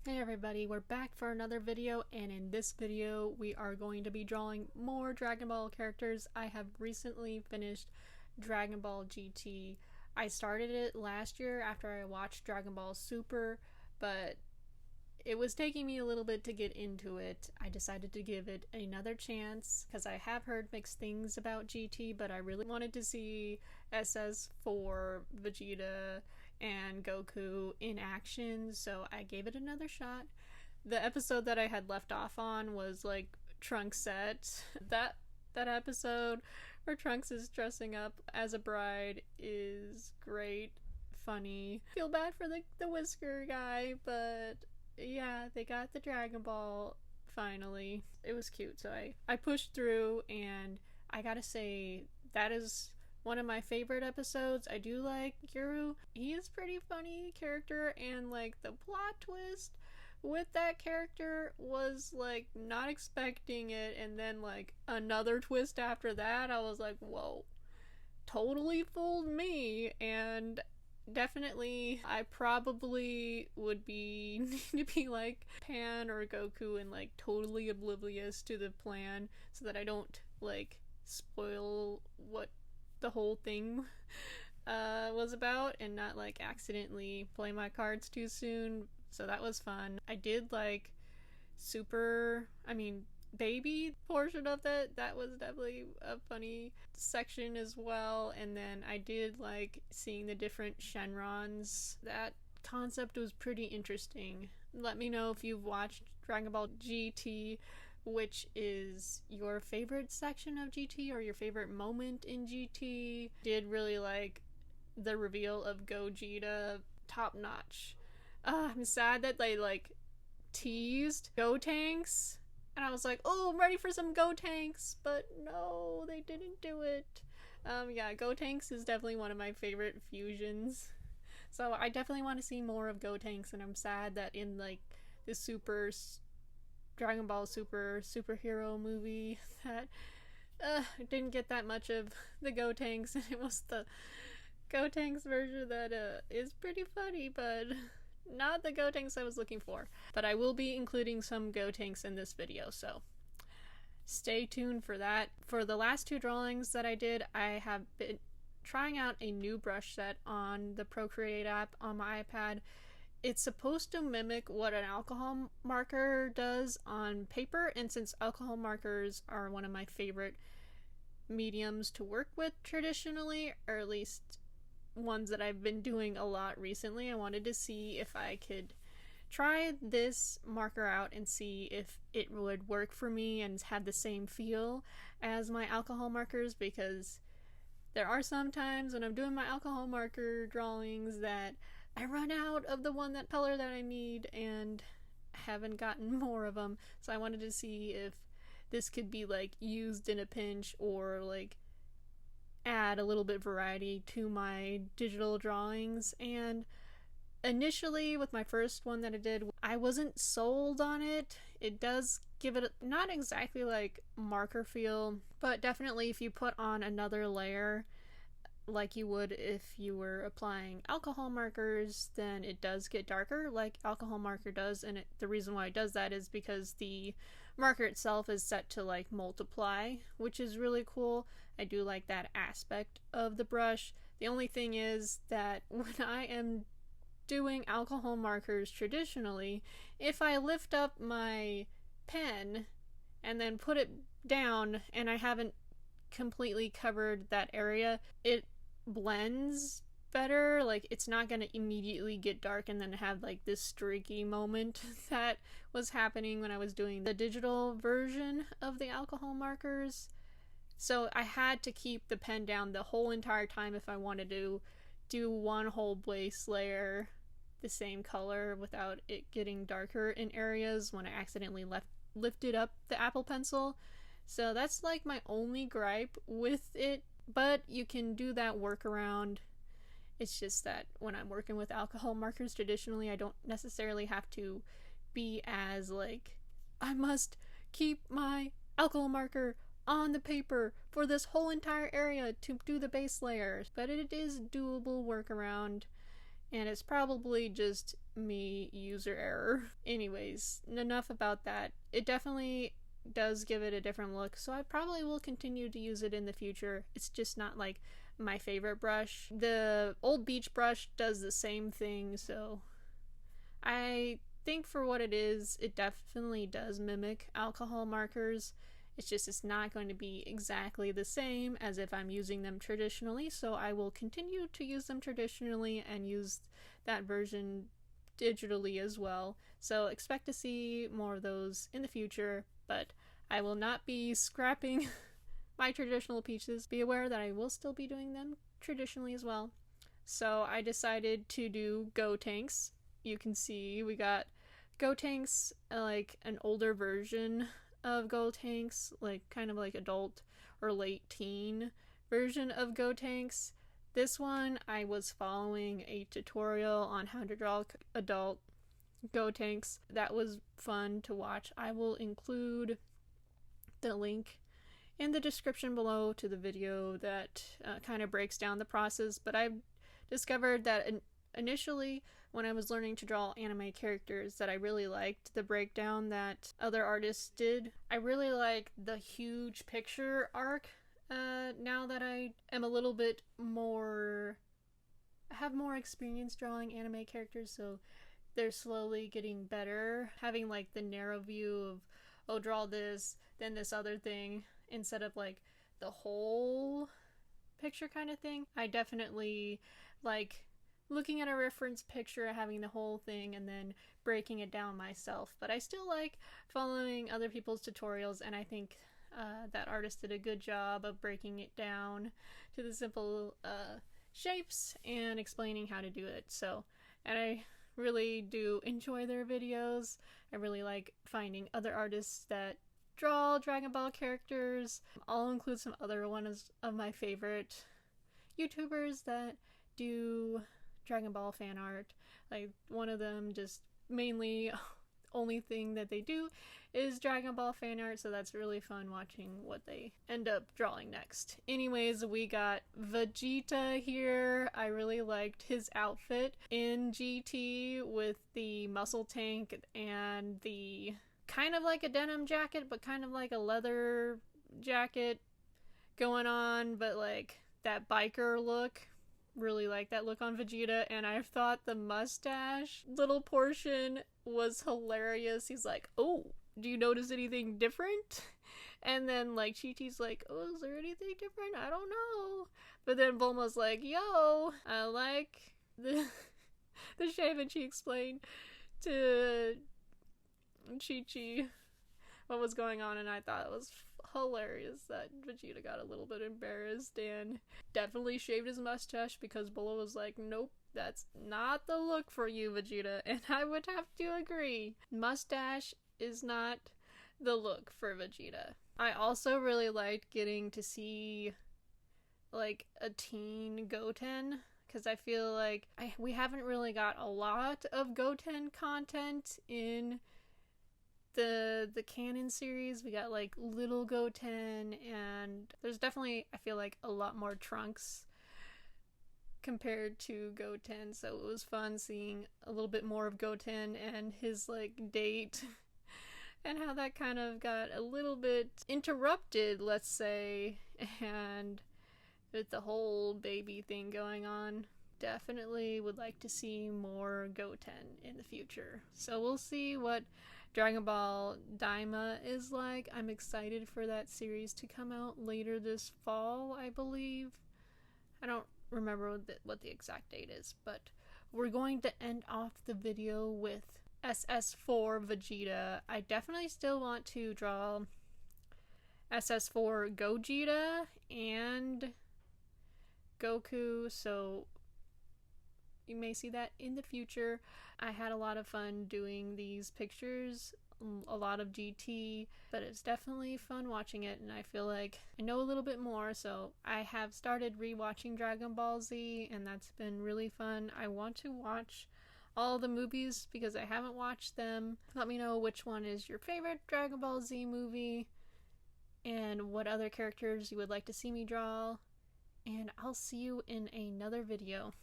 Hey everybody, we're back for another video, and in this video we are going to be drawing more Dragon Ball characters. I have recently finished Dragon Ball GT. I started it last year after I watched Dragon Ball Super, but it was taking me a little bit to get into it. I decided to give it another chance because I have heard mixed things about GT, but I really wanted to see SS for Vegeta and Goku in action, so I gave it another shot. The episode that I had left off on was like Trunks set. That episode where Trunks is dressing up as a bride is great, funny. Feel bad for the whisker guy, but yeah, they got the Dragon Ball finally. It was cute, so I pushed through, and I gotta say that is one of my favorite episodes. I do like Guru. He is pretty funny character, and like the plot twist with that character was like not expecting it, and then like another twist after that. I was like, whoa, totally fooled me. And definitely I probably would be need to be like Pan or Goku and like totally oblivious to the plan so that I don't like spoil what the whole thing was about and not like accidentally play my cards too soon. So that was fun. I did like baby portion of it. That was definitely a funny section as well. And then I did like seeing the different Shenrons. That concept was pretty interesting. Let me know if you've watched Dragon Ball GT, which is your favorite section of GT or your favorite moment in GT. Did really like the reveal of Gogeta, top notch. I'm sad that they like teased Gotenks, and I was like, oh, I'm ready for some Gotenks, but no, they didn't do it. Yeah, Gotenks is definitely one of my favorite fusions, so I definitely want to see more of Gotenks, and I'm sad that in like the Dragon Ball superhero movie that didn't get that much of the Gotenks, and it was the Gotenks version that is pretty funny, but not the Gotenks I was looking for. But I will be including some Gotenks in this video, so stay tuned for that. For the last two drawings that I did, I have been trying out a new brush set on the Procreate app on my iPad. It's supposed to mimic what an alcohol marker does on paper, and since alcohol markers are one of my favorite mediums to work with traditionally, or at least ones that I've been doing a lot recently, I wanted to see if I could try this marker out and see if it would work for me and have the same feel as my alcohol markers, because there are some times when I'm doing my alcohol marker drawings that I run out of the color that I need and haven't gotten more of them. So I wanted to see if this could be like used in a pinch or like add a little bit of variety to my digital drawings. And initially with my first one that I did, I wasn't sold on it. It does give it not exactly like marker feel, but definitely if you put on another layer like you would if you were applying alcohol markers, then it does get darker like alcohol marker does. And the reason why it does that is because the marker itself is set to like multiply, which is really cool. I do like that aspect of the brush. The only thing is that when I am doing alcohol markers traditionally, if I lift up my pen and then put it down and I haven't completely covered that area, it blends better. Like it's not gonna immediately get dark and then have like this streaky moment that was happening when I was doing the digital version of the alcohol markers. So I had to keep the pen down the whole entire time if I wanted to do one whole base layer the same color without it getting darker in areas when I accidentally lifted up the Apple Pencil. So that's like my only gripe with it, but you can do that workaround. It's just that when I'm working with alcohol markers traditionally, I don't necessarily have to be as like, I must keep my alcohol marker on the paper for this whole entire area to do the base layers. But it is doable workaround, and it's probably just me user error. Anyways, enough about that. It definitely does give it a different look, so I probably will continue to use it in the future. It's just not like my favorite brush. The old beach brush does the same thing, so I think for what it is, it definitely does mimic alcohol markers. It's not going to be exactly the same as if I'm using them traditionally, so I will continue to use them traditionally and use that version digitally as well. So expect to see more of those in the future, but I will not be scrapping my traditional peaches. Be aware that I will still be doing them traditionally as well. So I decided to do Go Tanks. You can see we got Go Tanks, like an older version of Go Tanks, like kind of like adult or late teen version of Go Tanks. This one, I was following a tutorial on how to draw adult Go Tanks. That was fun to watch. I will include the link in the description below to the video that kind of breaks down the process, but I've discovered that initially when I was learning to draw anime characters that I really liked the breakdown that other artists did. I really like the huge picture arc now that I am a little bit more, have more experience drawing anime characters, so they're slowly getting better. Having like the narrow view of, oh, draw this, then this other thing, instead of like the whole picture kind of thing. I definitely like looking at a reference picture, having the whole thing, and then breaking it down myself. But I still like following other people's tutorials, and I think that artist did a good job of breaking it down to the simple shapes and explaining how to do it. So, and I really do enjoy their videos. I really like finding other artists that draw Dragon Ball characters. I'll include some other ones of my favorite YouTubers that do Dragon Ball fan art. Like one of them just mainly only thing that they do is Dragon Ball fan art, so that's really fun watching what they end up drawing next. Anyways, we got Vegeta here. I really liked his outfit in GT with the muscle tank and the kind of like a denim jacket, but kind of like a leather jacket going on, but like that biker look. Really like that look on Vegeta, and I thought the mustache little portion was hilarious. He's like, oh, do you notice anything different? And then like Chi-Chi's like, oh, is there anything different? I don't know. But then Bulma's like, yo, I like the shave, and she explained to Chi-Chi what was going on, and I thought it was hilarious that Vegeta got a little bit embarrassed and definitely shaved his mustache because Bulma was like, nope, that's not the look for you, Vegeta. And I would have to agree. Mustache is not the look for Vegeta. I also really liked getting to see like a teen Goten, because I feel like we haven't really got a lot of Goten content in the canon series. We got like little Goten, and there's definitely, I feel like, a lot more Trunks compared to Goten, so it was fun seeing a little bit more of Goten and his like date and how that kind of got a little bit interrupted, let's say, and with the whole baby thing going on. Definitely would like to see more Goten in the future, so we'll see what Dragon Ball Daima is like. I'm excited for that series to come out later this fall, I believe. I don't remember what the exact date is, but we're going to end off the video with SS4 Vegeta. I definitely still want to draw SS4 Gogeta and Goku, so you may see that in the future. I had a lot of fun doing these pictures, a lot of GT, but it's definitely fun watching it, and I feel like I know a little bit more, so I have started rewatching Dragon Ball Z, and that's been really fun. I want to watch all the movies because I haven't watched them. Let me know which one is your favorite Dragon Ball Z movie, and what other characters you would like to see me draw, and I'll see you in another video.